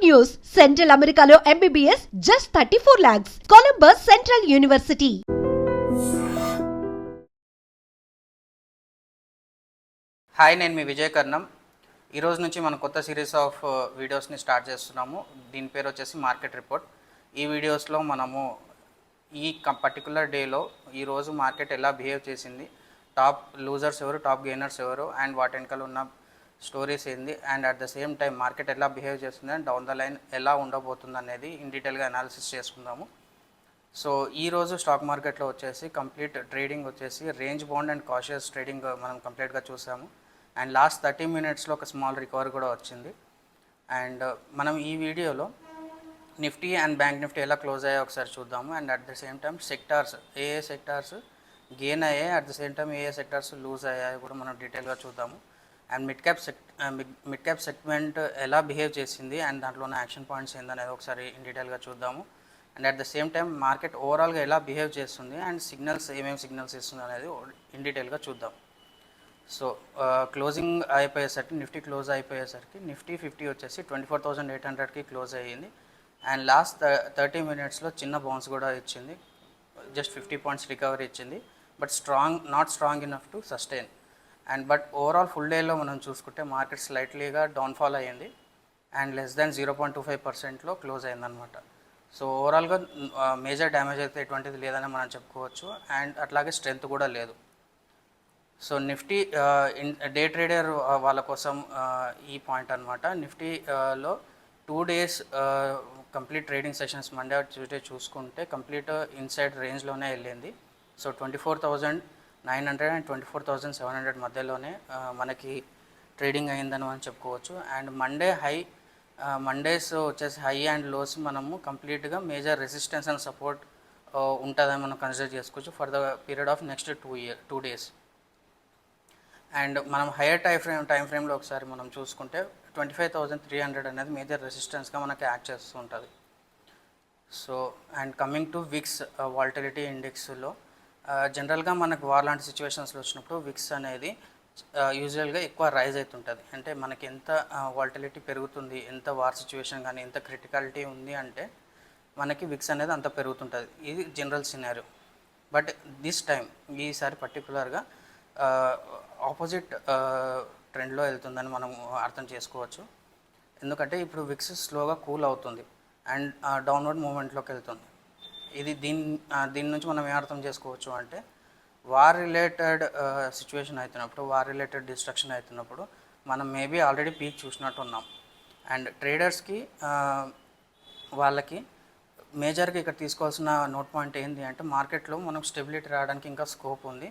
news. Central Americano MBBS just 34 lakhs. Columbus Central University. Hi, నేను మీ విజయ్ కర్ణం. ఈరోజు నుంచి మనం కొత్త సిరీస్ ఆఫ్ వీడియోస్ని స్టార్ట్ చేస్తున్నాము. దీని పేరు వచ్చేసి మార్కెట్ రిపోర్ట్. ఈ వీడియోస్లో మనము ఈ పర్టికులర్ డేలో ఈరోజు మార్కెట్ ఎలా బిహేవ్ చేసింది, టాప్ లూజర్స్ ఎవరు, టాప్ గెయినర్స్ ఎవరు, అండ్ వాటి వెనకాల ఉన్న స్టోరీస్ ఏంది, and at the same time market ఎలా బిహేవ్ చేస్తుంది అండ్ డౌన్ ద లైన్ ఎలా ఉండబోతుంది అనేది ఇన్ డీటెయిల్గా అనాలిసిస్ చేసుకుందాము. సో ఈరోజు స్టాక్ మార్కెట్లో వచ్చేసి కంప్లీట్ ట్రేడింగ్ వచ్చేసి range bound and cautious trading మనం కంప్లీట్గా చూసాము. అండ్ లాస్ట్ 30 మినిట్స్లో ఒక స్మాల్ రికవరీ కూడా వచ్చింది. అండ్ మనం ఈ వీడియోలో నిఫ్టీ అండ్ బ్యాంక్ నిఫ్టీ ఎలా క్లోజ్ అయ్యాయో ఒకసారి చూద్దాము. And at the same time sectors, ఏ సెక్టార్స్ గెయిన్ అయ్యాయి, అట్ ద సేమ్ టైం ఏ సెక్టార్స్ లూజ్ అయ్యాయో కూడా మనం డీటెయిల్గా చూద్దాము. అండ్ మిడ్ క్యాప్ సెగ్మెంట్ ఎలా బిహేవ్ చేసింది అండ్ దాంట్లో ఉన్న యాక్షన్ పాయింట్స్ ఏందనేది ఒకసారి ఇన్ డీటెయిల్గా చూద్దాము. And at the same time market ఓవరాల్గా ఎలా బిహేవ్ చేస్తుంది అండ్ సిగ్నల్స్ ఏమేమి సిగ్నల్స్ ఇస్తుంది అనేది ఇన్ డీటెయిల్గా చూద్దాం. సో క్లోజింగ్ అయిపోయేసరికి నిఫ్టీ క్లోజ్ అయిపోయేసరికి నిఫ్టీ 50 వచ్చేసి 24,800కి క్లోజ్ అయ్యింది. అండ్ లాస్ట్ 30 మినిట్స్లో చిన్న బౌన్స్ కూడా ఇచ్చింది, జస్ట్ 50 పాయింట్స్ రికవరీ ఇచ్చింది. But not strong enough to sustain. And but overall full డేలో మనం చూసుకుంటే మార్కెట్ స్లైట్లీగా డౌన్ఫాల్ అయ్యింది అండ్ లెస్ దాన్ 0.25%లో క్లోజ్ అయిందనమాట. సో ఓవరాల్గా మేజర్ డ్యామేజ్ అయితే ఎటువంటిది లేదని మనం చెప్పుకోవచ్చు. అండ్ అట్లాగే స్ట్రెంత్ కూడా లేదు. సో నిఫ్టీ డే ట్రేడర్ వాళ్ళ కోసం ఈ పాయింట్ అనమాట. నిఫ్టీలో 2 days complete trading sessions Monday Tuesday చూసుకుంటే కంప్లీట్ ఇన్సైడ్ రేంజ్లోనే వెళ్ళింది. సో 24,900 అండ్ 24,700 మధ్యలోనే మనకి ట్రేడింగ్ అయిందని మనం చెప్పుకోవచ్చు. అండ్ మండేస్ వచ్చేసి హై అండ్ లోస్ మనము కంప్లీట్గా మేజర్ రెసిస్టెన్స్ అండ్ సపోర్ట్ ఉంటుందని మనం కన్సిడర్ చేసుకోవచ్చు for the period of next 2 days. And మనం హైయర్ టైం ఫ్రేమ్లో ఒకసారి మనం చూసుకుంటే 25,300 అనేది మేజర్ రెసిస్టెన్స్గా మనకి యాక్ట్ చేస్తూ ఉంటుంది. So and coming to VIX volatility ఇండెక్స్లో జనరల్గా మనకు వార్ లాంటి సిచ్యువేషన్స్లో వచ్చినప్పుడు విక్స్ అనేది యూజువల్గా ఎక్కువ రైజ్ అవుతుంటుంది. అంటే మనకి ఎంత వాలటిలిటీ పెరుగుతుంది, ఎంత వార్ సిచ్యువేషన్ కానీ ఎంత క్రిటికాలిటీ ఉంది అంటే మనకి విక్స్ అనేది అంత పెరుగుతుంటుంది. ఇది general scenario. But this time ఈసారి పర్టికులర్గా ఆపోజిట్ ట్రెండ్లో వెళ్తుందని మనం అర్థం చేసుకోవచ్చు. ఎందుకంటే ఇప్పుడు విక్స్ స్లోగా కూల్ అవుతుంది అండ్ డౌన్వర్డ్ మూమెంట్లోకి వెళ్తుంది. ఇది దీని నుంచి మనం ఏం అర్థం చేసుకోవచ్చు అంటే వార్ రిలేటెడ్ సిచ్యువేషన్ అవుతున్నప్పుడు, వార్ రిలేటెడ్ డిస్ట్రక్షన్ అవుతున్నప్పుడు మనం మేబీ ఆల్రెడీ పీక్ చూసినట్టు ఉన్నాం. అండ్ ట్రేడర్స్కి వాళ్ళకి మేజర్గా ఇక్కడ తీసుకోవాల్సిన నోట్ పాయింట్ ఏంటి అంటే మార్కెట్లో మనం స్టెబిలిటీ రావడానికి ఇంకా స్కోప్ ఉంది.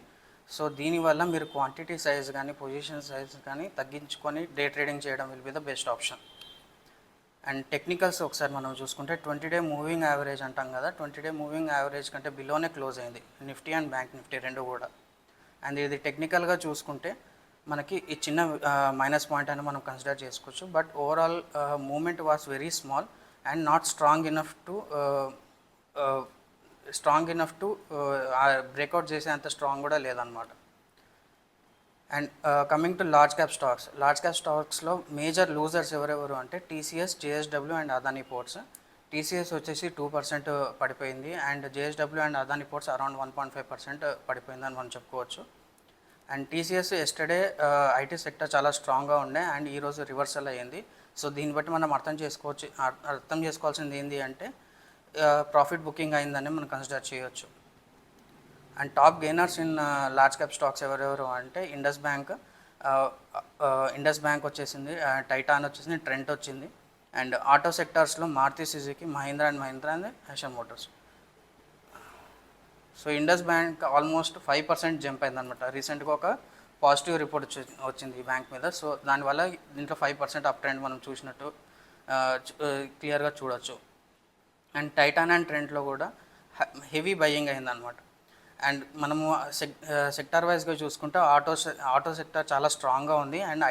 సో దీనివల్ల మీరు క్వాంటిటీ సైజ్ కానీ పొజిషన్ సైజ్ కానీ తగ్గించుకొని డే ట్రేడింగ్ చేయడం will be the best option. And technicals ఒకసారి మనం చూసుకుంటే 20-day మూవింగ్ యావరేజ్ అంటాం కదా, 20-day మూవింగ్ యావరేజ్ కంటే బిలోనే క్లోజ్ అయింది నిఫ్టీ అండ్ బ్యాంక్ నిఫ్టీ రెండు కూడా. అండ్ ఇది టెక్నికల్గా చూసుకుంటే మనకి ఈ చిన్న మైనస్ పాయింట్ అని మనం కన్సిడర్ చేసుకోవచ్చు. But overall movement was very small and not strong enough to breakout చేసేంత స్ట్రాంగ్ కూడా లేదనమాట. And coming to large cap స్టాక్స్లో మేజర్ లూజర్స్ ఎవరెవరు అంటే TCS, JSW and Adani Ports. TCS వచ్చేసి 2% పడిపోయింది and JSW and Adani Ports around 1.5% పడిపోయిందని మనం చెప్పుకోవచ్చు. And TCS yesterday IT sector చాలా స్ట్రాంగ్గా ఉండే అండ్ ఈరోజు రివర్సల్ అయ్యింది. సో దీన్ని బట్టి మనం అర్థం చేసుకోవాల్సింది ఏంటి అంటే ప్రాఫిట్ బుకింగ్ అయిందని మనం కన్సిడర్ చేయొచ్చు. And top gainers in large cap stocks ఎవరెవరు అంటే ఇండస్ బ్యాంక్ వచ్చేసింది, టైటాన్ వచ్చేసింది, ట్రెంట్ వచ్చింది. అండ్ ఆటో సెక్టార్స్లో మారుతి సుజుకి, మహీంద్రా అండ్ హెషన్ motors. So Indus bank almost 5% jump అయిందనమాట. రీసెంట్గా ఒక పాజిటివ్ రిపోర్ట్ వచ్చింది ఈ బ్యాంక్ మీద. సో దానివల్ల దీంట్లో 5% అప్ ట్రెండ్ మనం చూసినట్టు క్లియర్గా చూడొచ్చు. అండ్ టైటాన్ అండ్ ట్రెంట్లో కూడా హెవీ బయ్యింగ్ అయిందనమాట. అండ్ మనము సెక్టార్ వైజ్గా చూసుకుంటే ఆటో సెక్టర్ చాలా స్ట్రాంగ్గా ఉంది అండ్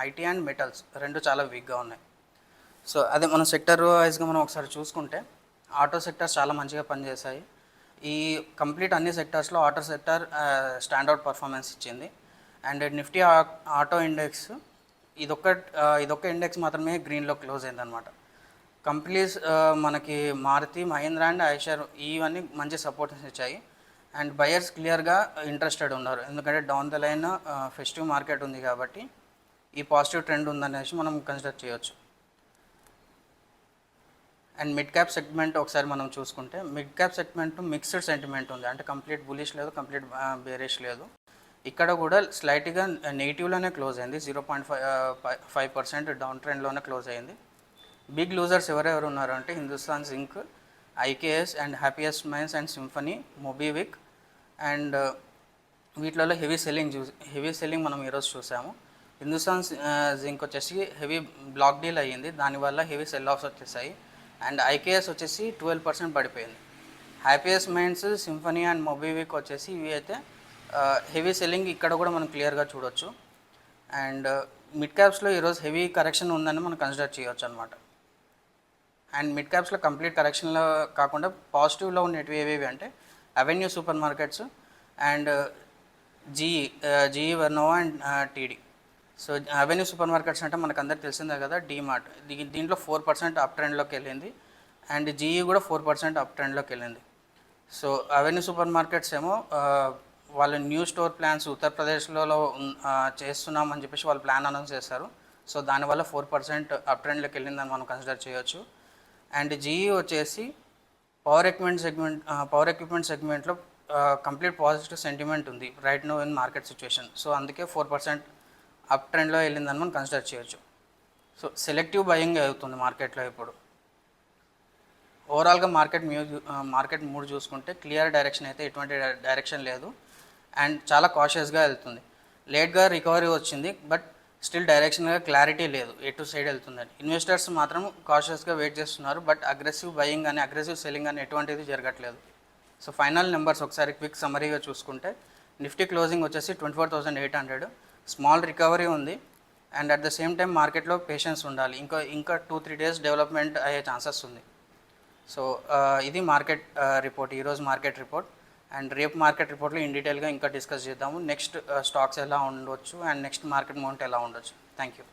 ఐటీ అండ్ మెటల్స్ రెండు చాలా వీక్గా ఉన్నాయి. సో అదే మనం సెక్టర్ వైజ్గా మనం ఒకసారి చూసుకుంటే ఆటో సెక్టర్స్ చాలా మంచిగా పనిచేశాయి. ఈ కంప్లీట్ అన్ని సెక్టార్స్లో ఆటో సెక్టర్ స్టాండౌట్ పర్ఫార్మెన్స్ ఇచ్చింది. అండ్ నిఫ్టీ ఆటో ఇండెక్స్ ఇదొక్క ఇండెక్స్ మాత్రమే గ్రీన్లో క్లోజ్ అయిందనమాట. కంపెనీస్ మనకి మారుతి, మహీంద్రా అండ్ ఐషర్ ఇవన్నీ మంచి సపోర్ట్ ఇచ్చాయి. అండ్ బయర్స్ క్లియర్గా ఇంట్రెస్టెడ్ ఉన్నారు, ఎందుకంటే down the line festive market ఉంది కాబట్టి ఈ పాజిటివ్ ట్రెండ్ ఉందనేసి మనం కన్సిడర్ చేయొచ్చు. అండ్ మిడ్ క్యాప్ సెగ్మెంట్ ఒకసారి మనం చూసుకుంటే, mid cap segment mixed sentiment ఉంది, అంటే కంప్లీట్ బులిష్ లేదు, కంప్లీట్ బేరిష్ లేదు. ఇక్కడ కూడా స్లైట్గా నెగిటివ్లోనే క్లోజ్ అయింది, 0.5% డౌన్ ట్రెండ్లోనే క్లోజ్ అయింది. బిగ్ లూజర్స్ ఎవరెవరు ఉన్నారు అంటే Hindustan Zinc, IKS and happiest minds and Symphony, MobiKwik. And వీటిలలో హెవీ సెల్లింగ్ మనం ఈరోజు చూసాము. హిందుస్థాన్ జింక్ వచ్చేసి హెవీ బ్లాక్ డీల్ అయ్యింది, దానివల్ల హెవీ సెల్ ఆఫ్స్ వచ్చేసాయి. అండ్ ఐకేఎస్ వచ్చేసి 12% పడిపోయింది. హ్యాపీయెస్ట్ మైన్స్, సింఫనీ అండ్ మొబీవిక్ వచ్చేసి ఇవి అయితే హెవీ సెల్లింగ్ ఇక్కడ కూడా మనం క్లియర్గా చూడొచ్చు. అండ్ మిడ్ క్యాప్స్లో ఈరోజు హెవీ కరెక్షన్ ఉందని మనం కన్సిడర్ చేయొచ్చు అనమాట. అండ్ మిడ్ క్యాప్స్లో కంప్లీట్ కరెక్షన్లో కాకుండా పాజిటివ్లో ఉండేటివి ఏవేవి అంటే Avenue super markets and GE Vernova and TD. So Avenue super markets అంటే మనకు అందరికి తెలిసిందే కదా, డీమార్ట్. దీంట్లో 4% అప్ ట్రెండ్లోకి వెళ్ళింది అండ్ జీఈ కూడా 4% అప్ ట్రెండ్లోకి వెళ్ళింది. సో అవెన్యూ సూపర్ మార్కెట్స్ ఏమో వాళ్ళు న్యూ స్టోర్ ప్లాన్స్ ఉత్తరప్రదేశ్లో చేస్తున్నామని చెప్పేసి వాళ్ళు ప్లాన్ అనౌన్స్ చేశారు. సో దానివల్ల 4% అప్ ట్రెండ్లోకి వెళ్ళిందని మనం కన్సిడర్ చేయొచ్చు. అండ్ జీఈ వచ్చేసి పవర్ ఎక్విప్మెంట్ సెగ్మెంట్లో కంప్లీట్ పాజిటివ్ సెంటిమెంట్ ఉంది right now in market situation. So అందుకే 4% అప్ ట్రెండ్లో వెళ్ళిందని మనం కన్సిడర్ చేయొచ్చు. సో సెలెక్టివ్ బయింగ్ అవుతుంది మార్కెట్లో ఇప్పుడు. ఓవరాల్గా మార్కెట్ మూడ్ చూసుకుంటే క్లియర్ డైరెక్షన్ అయితే ఎటువంటి డైరెక్షన్ లేదు అండ్ చాలా కాషియస్గా వెళ్తుంది. లేట్గా రికవరీ వచ్చింది, బట్ స్టిల్ డైరెక్షన్గా క్లారిటీ లేదు ఎటు సైడ్ వెళ్తుందని. ఇన్వెస్టర్స్ మాత్రం కాషియస్గా వెయిట్ చేస్తున్నారు, బట్ అగ్రెసివ్ బయింగ్ కానీ అగ్రెసివ్ సెల్లింగ్ కానీ ఎటువంటిది జరగట్లేదు. సో ఫైనల్ నెంబర్స్ ఒకసారి క్విక్ సమరీగా చూసుకుంటే, నిఫ్టీ క్లోజింగ్ వచ్చేసి 24,800, స్మాల్ రికవరీ ఉంది. And at the same time మార్కెట్లో పేషెన్స్ ఉండాలి, ఇంకా 2-3 డేస్ డెవలప్మెంట్ అయ్యే ఛాన్సెస్ ఉంది. సో ఇది మార్కెట్ రిపోర్ట్, ఈరోజు మార్కెట్ రిపోర్ట్. అండ్ రేపు మార్కెట్ రిపోర్ట్లో ఇన్ డీటెయిల్గా ఇంకా డిస్కస్ చేద్దాము, నెక్స్ట్ స్టాక్స్ ఎలా ఉండొచ్చు అండ్ నెక్స్ట్ మార్కెట్ మూమెంట్ ఎలా ఉండొచ్చు. Thank you.